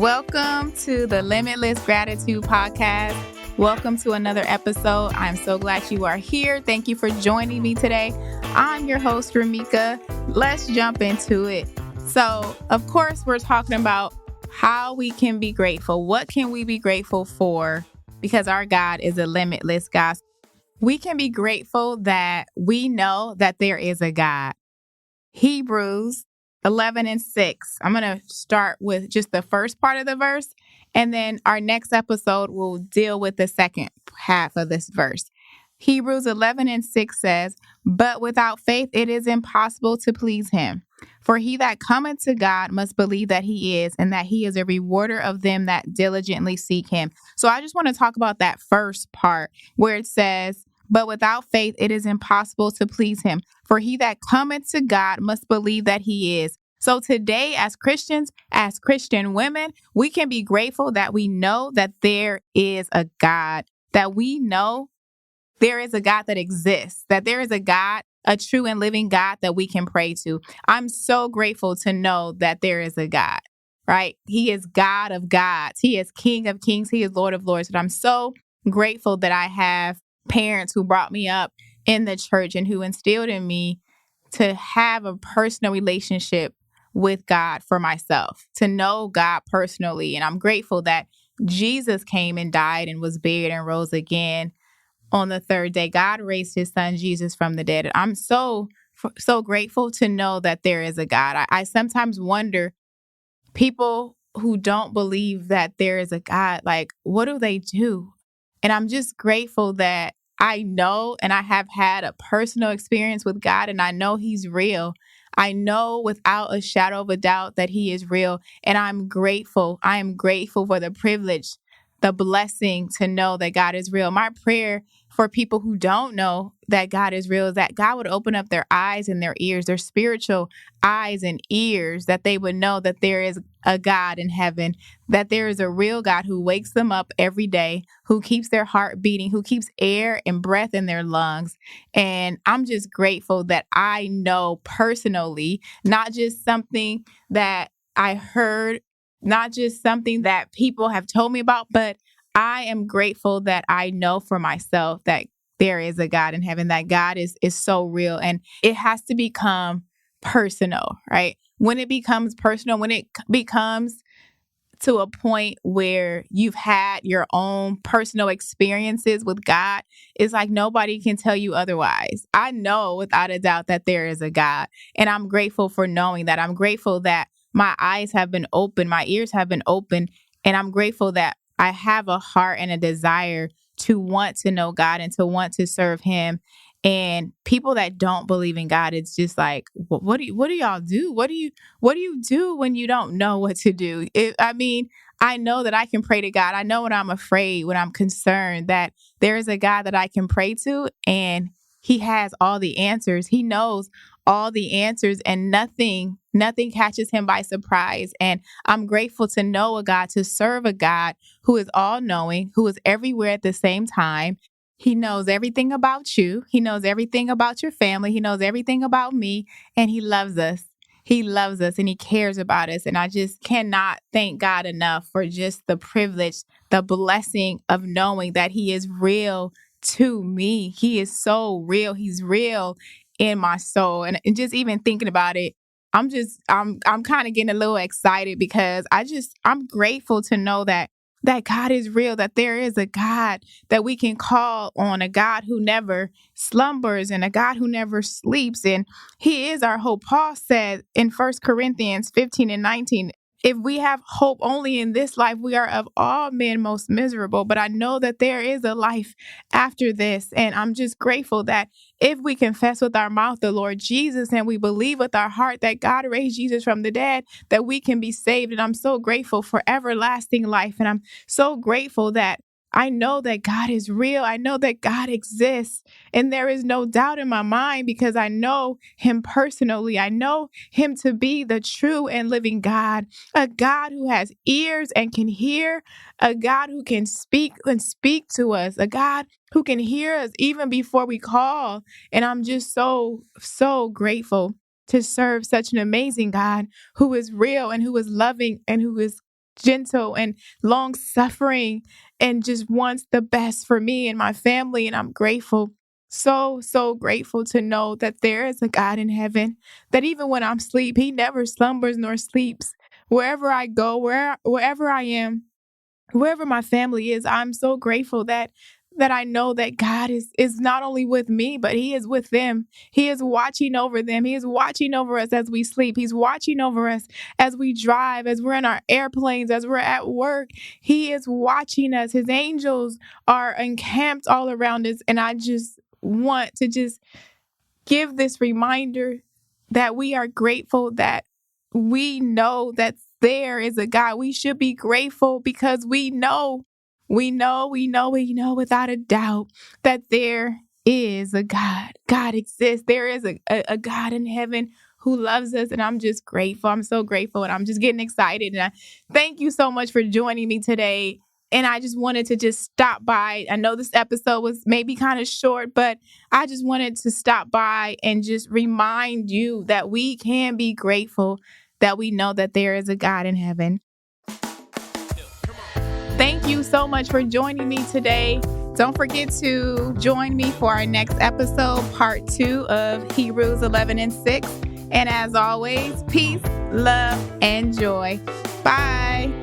Welcome to the Limitless Gratitude Podcast. Welcome to another episode. I'm so glad you are here. Thank you for joining me today. I'm your host, RaMeka. Let's jump into it. So, of course, we're talking about how we can be grateful. What can we be grateful for? Because our God is a limitless God. We can be grateful that we know that there is a God. Hebrews 11:6. I'm going to start with just the first part of the verse, and then our next episode will deal with the second half of this verse. Hebrews 11:6 says, "But without faith it is impossible to please him. For he that cometh to God must believe that he is, and that he is a rewarder of them that diligently seek him." So I just want to talk about that first part where it says, "But without faith it is impossible to please him. For he that cometh to God must believe that he is." So today, as Christians, as Christian women, we can be grateful that we know that there is a God, that we know there is a God that exists, that there is a God, a true and living God that we can pray to. I'm so grateful to know that there is a God, right? He is God of gods. He is King of kings. He is Lord of lords. And I'm so grateful that I have parents who brought me up in the church and who instilled in me to have a personal relationship with God for myself, to know God personally. And I'm grateful that Jesus came and died and was buried and rose again on the third day. God raised his son Jesus from the dead. I'm so grateful to know that there is a God. I sometimes wonder, people who don't believe that there is a God, like, what do they do? And I'm just grateful that I know and I have had a personal experience with God, and I know he's real. I know without a shadow of a doubt that he is real. And I'm grateful. I am grateful for the privilege, the blessing to know that God is real. My prayer for people who don't know that God is real is that God would open up their eyes and their ears, their spiritual eyes and ears, that they would know that there is a God in heaven, that there is a real God who wakes them up every day, who keeps their heart beating, who keeps air and breath in their lungs. And I'm just grateful that I know personally, not just something that I heard, not just something that people have told me about, but I am grateful that I know for myself that there is a God in heaven, that God is so real, and it has to become personal, right? When it becomes personal, when it becomes to a point where you've had your own personal experiences with God, it's like nobody can tell you otherwise. I know without a doubt that there is a God, and I'm grateful for knowing that. I'm grateful that my eyes have been open, my ears have been open, and I'm grateful that I have a heart and a desire to want to know God and to want to serve him. And people that don't believe in God, it's just like, what do y'all do? What do you do when you don't know what to do? I know that I can pray to God. I know when I'm afraid, when I'm concerned, that there is a God that I can pray to, and he has all the answers. He knows all the answers, and nothing catches him by surprise. And I'm grateful to know a God, to serve a God who is all knowing, who is everywhere at the same time. He knows everything about you. He knows everything about your family. He knows everything about me, and he loves us. He loves us and he cares about us. And I just cannot thank God enough for just the privilege, the blessing of knowing that he is real to me. He is so real. He's real in my soul. And just even thinking about it, I'm kind of getting a little excited because I'm grateful to know that God is real, that there is a God that we can call on, a God who never slumbers and a God who never sleeps. And he is our hope. Paul said in 1 Corinthians 15:19, if we have hope only in this life, we are of all men most miserable. But I know that there is a life after this. And I'm just grateful that if we confess with our mouth the Lord Jesus and we believe with our heart that God raised Jesus from the dead, that we can be saved. And I'm so grateful for everlasting life. And I'm so grateful that I know that God is real. I know that God exists. And there is no doubt in my mind because I know him personally. I know him to be the true and living God, a God who has ears and can hear, a God who can speak and speak to us, a God who can hear us even before we call. And I'm just so grateful to serve such an amazing God who is real and who is loving and who is gentle and long suffering and just wants the best for me and my family. And I'm grateful, so grateful to know that there is a God in heaven, that even when I'm asleep, he never slumbers nor sleeps. Wherever I go, wherever I am, wherever my family is, I'm so grateful that I know that God is not only with me, but he is with them. He is watching over them. He is watching over us as we sleep. He's watching over us as we drive, as we're in our airplanes, as we're at work. He is watching us. His angels are encamped all around us. And I just want to just give this reminder that we are grateful, that we know that there is a God. We should be grateful because we know without a doubt that there is a God. God exists. There is a God in heaven who loves us. And I'm just grateful. I'm so grateful. And I'm just getting excited. And I thank you so much for joining me today. And I just wanted to just stop by. I know this episode was maybe kind of short, but I just wanted to stop by and just remind you that we can be grateful, that we know that there is a God in heaven. Thank you so much for joining me today. Don't forget to join me for our next episode, part 2 of Hebrews 11:6. And as always, peace, love, and joy. Bye.